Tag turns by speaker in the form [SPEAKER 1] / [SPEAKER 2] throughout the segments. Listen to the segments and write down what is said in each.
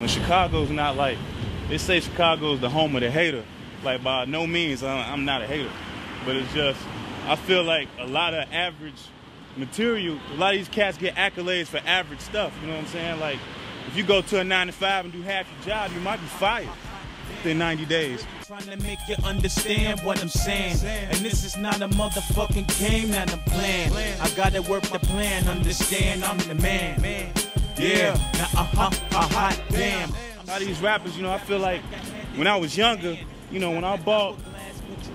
[SPEAKER 1] When Chicago's not like, they say Chicago's the home of the hater. Like, by no means, I'm not a hater. But it's just, I feel like a lot of average material, a lot of these cats get accolades for average stuff, you know what I'm saying? Like, if you go to a 9 to 5 and do half your job, you might be fired within 90 days.
[SPEAKER 2] Trying to make you understand what I'm saying. And this is not a motherfucking game that I'm playing. I gotta work the plan, understand I'm the man. Yeah, hot damn.
[SPEAKER 1] A lot of these rappers, you know, I feel like when I was younger, you know, when I bought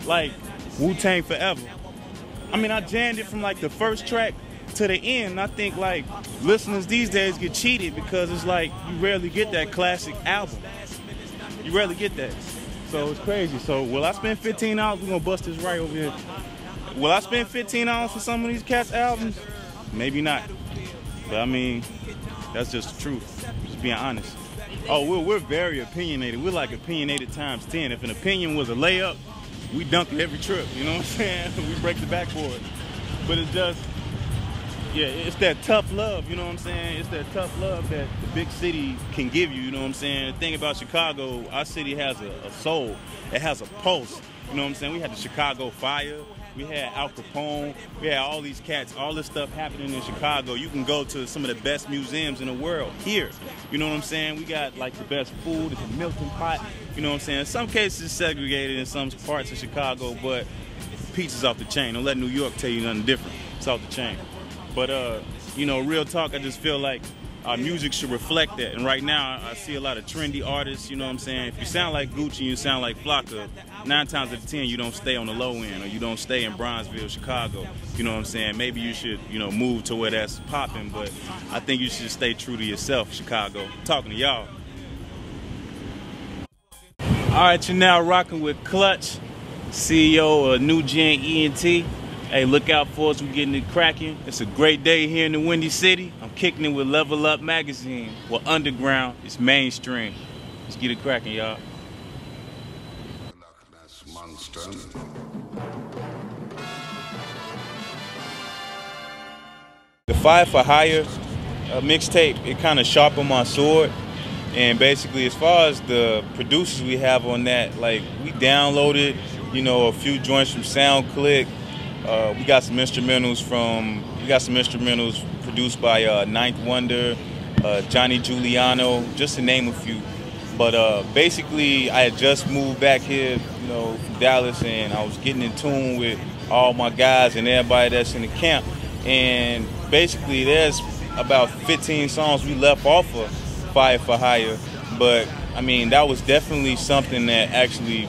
[SPEAKER 1] like WuTang Forever, I mean, I jammed it from like the first track to the end. I think like listeners these days get cheated because it's like you rarely get that classic album. You rarely get that. So it's crazy. So will I spend $15? We're gonna bust this right over here. Will I spend $15 for some of these cats' albums? Maybe not. But I mean, that's just the truth. Just being honest. Oh, we're very opinionated. We're like opinionated times 10. If an opinion was a layup, we dunk it every trip. You know what I'm saying? We break the backboard. But it's just, yeah, it's that tough love. You know what I'm saying? It's that tough love that the big city can give you. You know what I'm saying? The thing about Chicago, our city has a soul. It has a pulse. You know what I'm saying? We had the Chicago Fire. We had Al Capone. We had all these cats, all this stuff happening in Chicago. You can go to some of the best museums in the world here. You know what I'm saying? We got like the best food. It's a melting pot. You know what I'm saying? In some cases segregated in some parts of Chicago, but pizza's off the chain. Don't let New York tell you nothing different. It's off the chain. But you know, real talk, I just feel like our music should reflect that. And right now, I see a lot of trendy artists, you know what I'm saying? If you sound like Gucci, you sound like Flocka, 9 times out of 10, you don't stay on the low end, or you don't stay in Bronzeville, Chicago. You know what I'm saying? Maybe you should, you know, move to where that's popping, but I think you should stay true to yourself, Chicago. I'm talking to y'all. All right, you're now rocking with Clutch, CEO of New Gen ENT. Hey, look out for us. We're getting it cracking. It's a great day here in the Windy City. I'm kicking it with LeveL-Up magazine. We're underground. It's mainstream. Let's get it cracking, y'all. The Fire for Hire mixtape, it kind of sharpened my sword. And basically, as far as the producers we have on that, like, we downloaded, you know, a few joints from SoundClick. We got some instrumentals produced by Ninth Wonder, Johnny Giuliano, just to name a few. But basically, I had just moved back here, you know, from Dallas, and I was getting in tune with all my guys and everybody that's in the camp. And basically, there's about 15 songs we left off of Fire for Hire. But I mean, that was definitely something that actually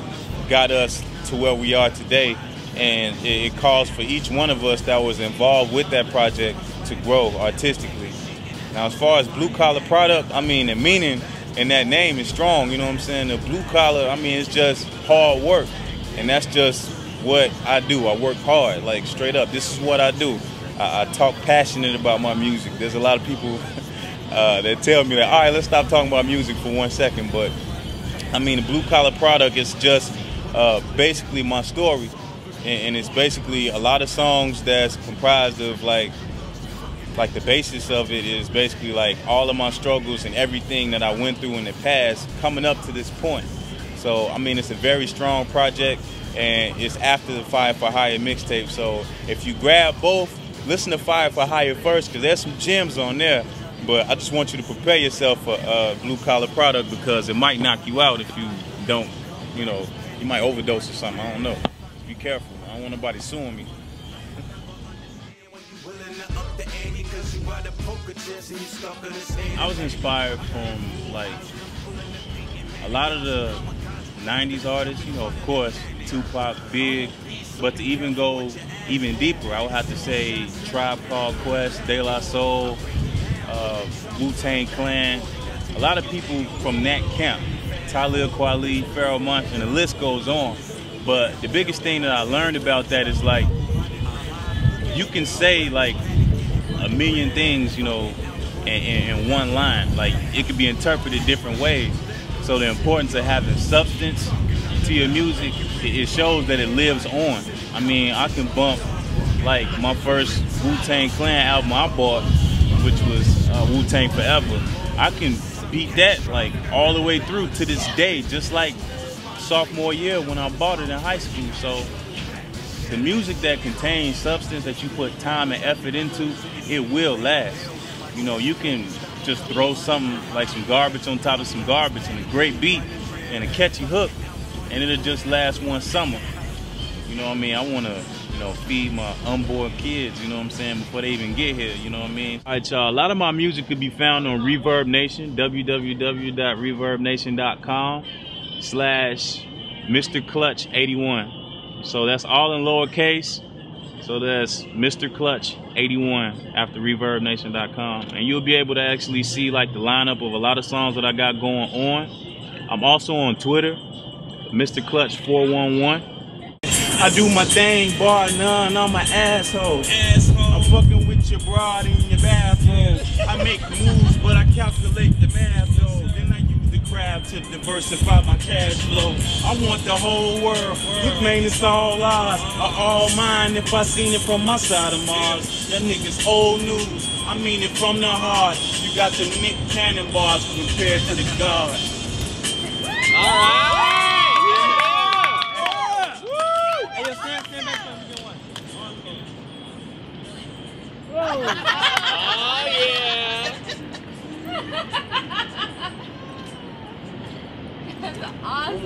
[SPEAKER 1] got us to where we are today. And it calls for each one of us that was involved with that project to grow artistically. Now, as far as blue collar product, I mean, the meaning in that name is strong, you know what I'm saying? The blue collar, I mean, it's just hard work. And that's just what I do. I work hard, like straight up. This is what I do. I talk passionate about my music. There's a lot of people that tell me that, all right, let's stop talking about music for 1 second. But I mean, the blue collar product is just basically my story. And it's basically a lot of songs that's comprised of like the basis of it is basically like all of my struggles and everything that I went through in the past coming up to this point. So, I mean, it's a very strong project, and it's after the Fire for Hire mixtape. So if you grab both, listen to Fire for Hire first, because there's some gems on there. But I just want you to prepare yourself for blue collar product, because it might knock you out if you don't, you know, you might overdose or something, I don't know. Be careful. I don't want nobody suing me. I was inspired from like a lot of the 90s artists, you know, of course, Tupac, Big, but to even go even deeper, I would have to say Tribe Called Quest, De La Soul, WuTang Clan, a lot of people from that camp, Talib Kweli, Pharoah Monch, and the list goes on. But the biggest thing that I learned about that is like, you can say like a million things, you know, in one line. Like, it could be interpreted different ways. So the importance of having substance to your music, it shows that it lives on. I mean, I can bump like my first Wu-Tang Clan album I bought, which was Wu-Tang Forever. I can beat that like all the way through to this day, just like sophomore year when I bought it in high school. So the music that contains substance that you put time and effort into, it will last. You know, you can just throw something like some garbage on top of some garbage and a great beat and a catchy hook, and it'll just last one summer. You know what I mean? I want to, you know, feed my unborn kids, you know what I'm saying, before they even get here, you know what I mean? All right, y'all, a lot of my music could be found on Reverb Nation, www.reverbnation.com/MrClutch81. So that's all in lowercase. So that's Mr. Clutch 81 after ReverbNation.com, and you'll be able to actually see like the lineup of a lot of songs that I got going on. I'm also on Twitter, Mr. Clutch 411. I do my thing, bar none, I'm an asshole. I'm fucking with your broad in your bathroom. I make moves, but I calculate the math though. Then I use the crab to diversify my cash flow. I want the whole world. Look, man, it's all ours, or all mine. If I seen it from my side of Mars, that nigga's old news. I mean it from the heart. You got the Nick Cannon bars compared to the God.
[SPEAKER 2] All right. Oh yeah!
[SPEAKER 3] That's awesome!